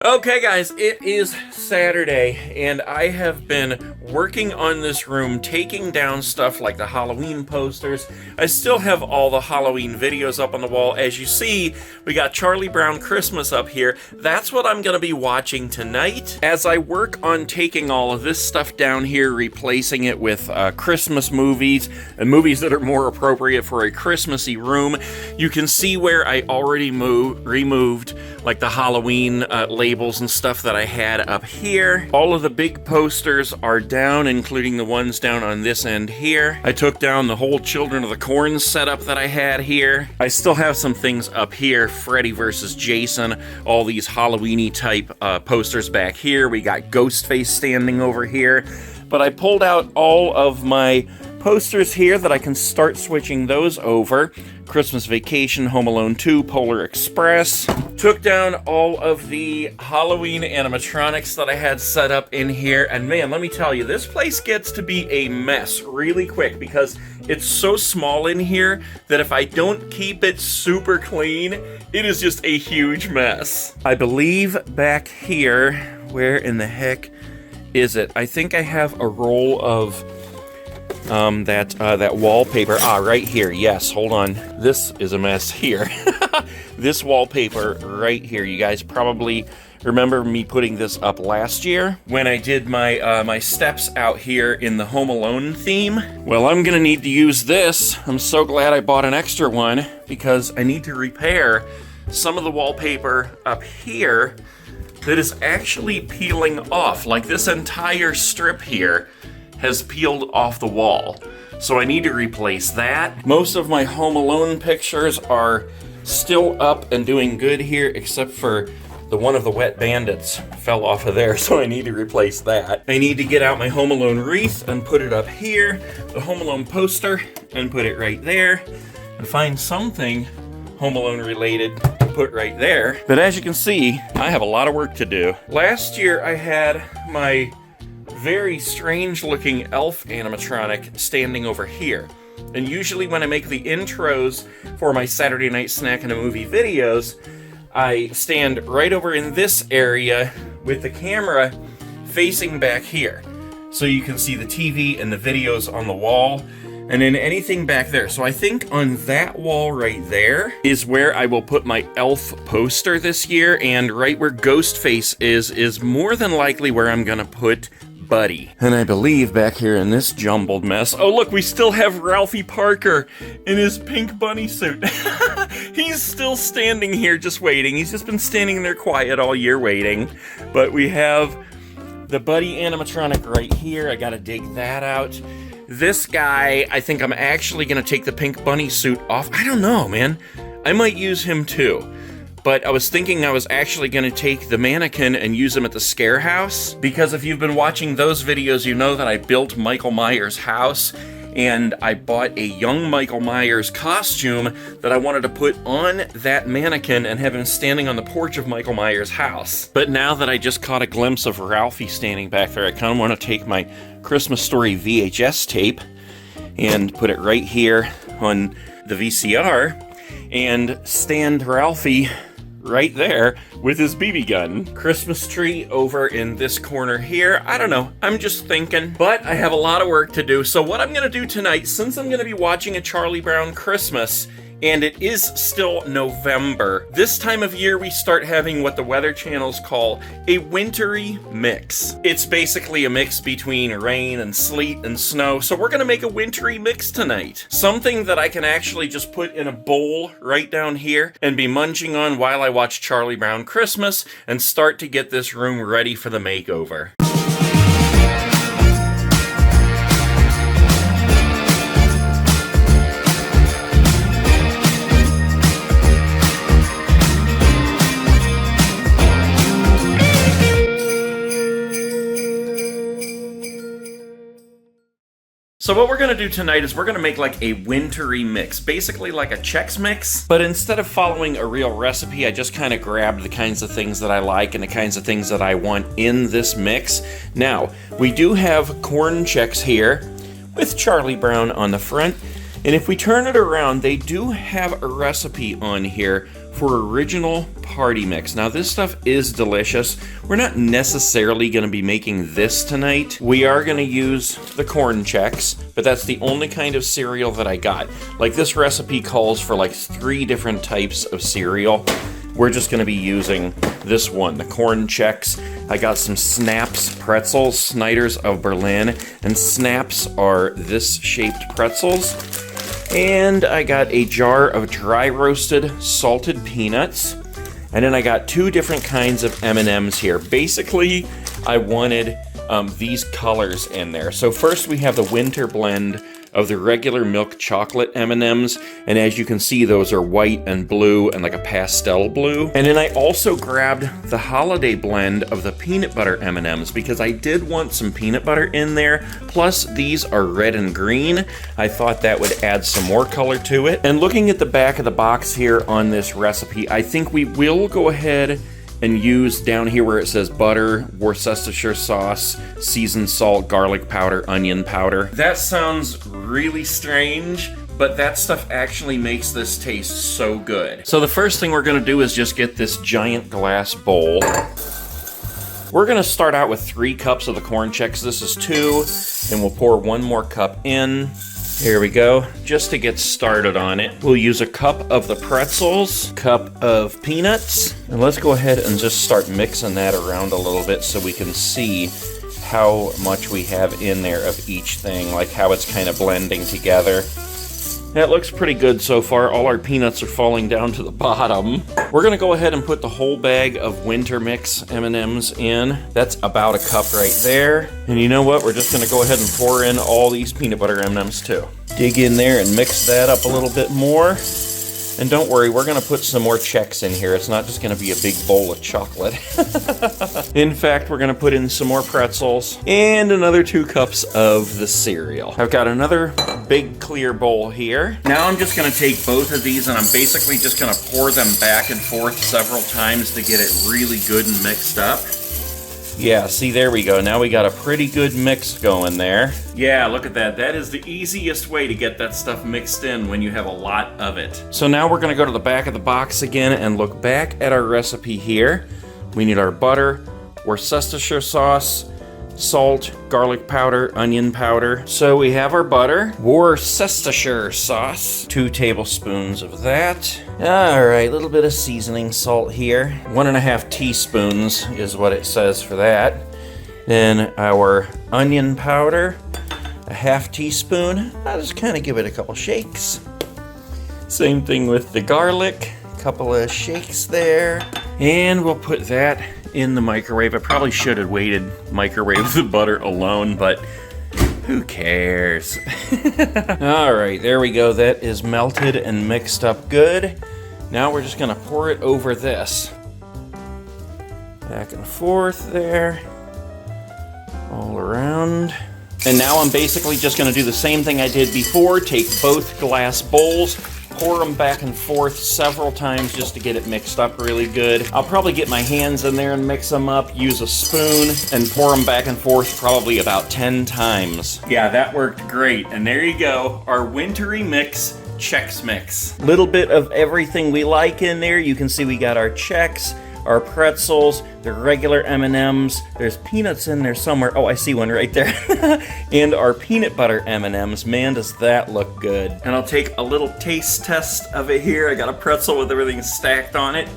Okay guys, it is Saturday and I have been working on this room, taking down stuff like the Halloween posters. I still have all the Halloween videos up on the wall. As you see, we got Charlie Brown Christmas up here. That's what I'm going to be watching tonight. As I work on taking all of this stuff down here, replacing it with Christmas movies and movies that are more appropriate for a Christmassy room, you can see where I already removed like the Halloween labels and stuff that I had up here. All of the big posters are down, including the ones down on this end here. I took down the whole Children of the Corn setup that I had here. I still have some things up here, Freddy versus Jason, all these Halloween-y type posters back here. We got Ghostface standing over here. But I pulled out all of my posters here that I can start switching those over. Christmas Vacation, Home Alone 2, Polar Express. Took down all of the Halloween animatronics that I had set up in here. And man, let me tell you, this place gets to be a mess really quick because it's so small in here that if I don't keep it super clean, it is just a huge mess. I believe back here, where in the heck is it? I think I have a roll of that wallpaper. Right here. Yes, hold on. This is a mess here. This wallpaper right here. You guys probably remember me putting this up last year when I did my my steps out here in the Home Alone theme. Well, I'm gonna need to use this. I'm so glad I bought an extra one because I need to repair some of the wallpaper up here that is actually peeling off. Like this entire strip here has peeled off the wall. So I need to replace that. Most of my Home Alone pictures are still up and doing good here, except for the one of the Wet Bandits fell off of there, so I need to replace that. I need to get out my Home Alone wreath and put it up here, the Home Alone poster, and put it right there, and find something Home Alone related to put right there. But as you can see, I have a lot of work to do. Last year I had my very strange looking elf animatronic standing over here. And usually when I make the intros for my Saturday Night Snack and a Movie videos, I stand right over in this area with the camera facing back here. So you can see the TV and the videos on the wall, and then anything back there. So I think on that wall right there is where I will put my elf poster this year, and right where Ghostface is more than likely where I'm gonna put Buddy. And I believe back here in this jumbled mess, oh look, we still have Ralphie Parker in his pink bunny suit. He's still standing here just waiting. He's just been standing there quiet all year waiting. But we have the Buddy animatronic right here. I gotta dig that out. This guy, I think I'm actually gonna take the pink bunny suit off. I don't know, man. I might use him too. But I was thinking I was actually going to take the mannequin and use him at the scare house. Because if you've been watching those videos, you know that I built Michael Myers' house. And I bought a young Michael Myers costume that I wanted to put on that mannequin and have him standing on the porch of Michael Myers' house. But now that I just caught a glimpse of Ralphie standing back there, I kind of want to take my Christmas Story VHS tape and put it right here on the VCR and stand Ralphie right there with his BB gun. Christmas tree over in this corner here. I don't know. I'm just thinking. But I have a lot of work to do. So what I'm going to do tonight, since I'm going to be watching a Charlie Brown Christmas, and it is still November, this time of year we start having what the weather channels call a wintry mix. It's basically a mix between rain and sleet and snow, so we're gonna make a wintry mix tonight. Something that I can actually just put in a bowl right down here and be munching on while I watch Charlie Brown Christmas and start to get this room ready for the makeover. So what we're going to do tonight is we're going to make like a wintry mix, basically like a Chex Mix, but instead of following a real recipe, I just kind of grabbed the kinds of things that I like and the kinds of things that I want in this mix. Now, we do have corn Chex here with Charlie Brown on the front, and if we turn it around, they do have a recipe on here for original party mix. Now this stuff is delicious. We're not necessarily going to be making this tonight. We are going to use the corn checks, but that's the only kind of cereal that I got. Like, this recipe calls for like 3 different types of cereal. We're just going to be using this one, the corn checks. I got some Snaps pretzels, Snyder's of Berlin, and Snaps are this shaped pretzels. And I got a jar of dry roasted salted peanuts. And then I got 2 different kinds of M&Ms here. Basically, I wanted these colors in there. So first we have the winter blend of the regular milk chocolate M&Ms, and as you can see, those are white and blue and like a pastel blue. And then I also grabbed the holiday blend of the peanut butter M&Ms because I did want some peanut butter in there. Plus, these are red and green. I thought that would add some more color to it. And looking at the back of the box here on this recipe, I think we will go ahead and use down here where it says butter, Worcestershire sauce, seasoned salt, garlic powder, onion powder. That sounds really strange, but that stuff actually makes this taste so good. So the first thing we're gonna do is just get this giant glass bowl. We're gonna start out with 3 cups of the corn checks. This is 2, and we'll pour 1 more cup in. Here we go. Just to get started on it, we'll use a cup of the pretzels, cup of peanuts, and let's go ahead and just start mixing that around a little bit so we can see how much we have in there of each thing, like how it's kind of blending together. That looks pretty good so far. All our peanuts are falling down to the bottom. We're gonna go ahead and put the whole bag of Winter Mix M&Ms in. That's about a cup right there. And you know what? We're just gonna go ahead and pour in all these peanut butter M&Ms too. Dig in there and mix that up a little bit more. And don't worry, we're gonna put some more checks in here. It's not just gonna be a big bowl of chocolate. In fact, we're gonna put in some more pretzels and another 2 cups of the cereal. I've got another big clear bowl here. Now I'm just gonna take both of these and I'm basically just gonna pour them back and forth several times to get it really good and mixed up. Yeah, see, there we go. Now we got a pretty good mix going there. Yeah, look at that. That is the easiest way to get that stuff mixed in when you have a lot of it. So now we're gonna go to the back of the box again and look back at our recipe here. We need our butter, Worcestershire sauce, salt, garlic powder, onion powder. So we have our butter, Worcestershire sauce, 2 tablespoons of that. All right, a little bit of seasoning salt here. 1.5 teaspoons is what it says for that. Then our onion powder, a 1/2 teaspoon. I'll just kind of give it a couple shakes. Same thing with the garlic, a couple of shakes there. And we'll put that in the microwave. I probably should have waited, microwave the butter alone, but who cares? All right, there we go. That is melted and mixed up good. Now we're just gonna pour it over this. Back and forth there, all around. And now I'm basically just gonna do the same thing I did before. Take both glass bowls, pour them back and forth several times just to get it mixed up really good. I'll probably get my hands in there and mix them up, use a spoon, and pour them back and forth probably about 10 times. Yeah, that worked great. And there you go, our wintry mix, Chex Mix. Little bit of everything we like in there. You can see we got our Chex, our pretzels, the regular M&Ms. There's peanuts in there somewhere. Oh, I see one right there. And our peanut butter M&Ms. Man, does that look good. And I'll take a little taste test of it here. I got a pretzel with everything stacked on it.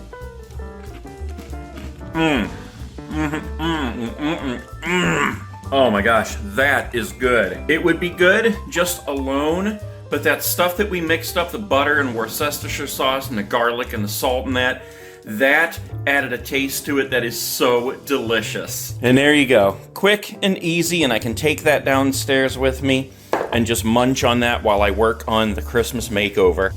Oh my gosh, that is good. It would be good just alone, but that stuff that we mixed up, the butter and Worcestershire sauce and the garlic and the salt and that added a taste to it that is so delicious. And there you go. Quick and easy, and I can take that downstairs with me and just munch on that while I work on the Christmas makeover.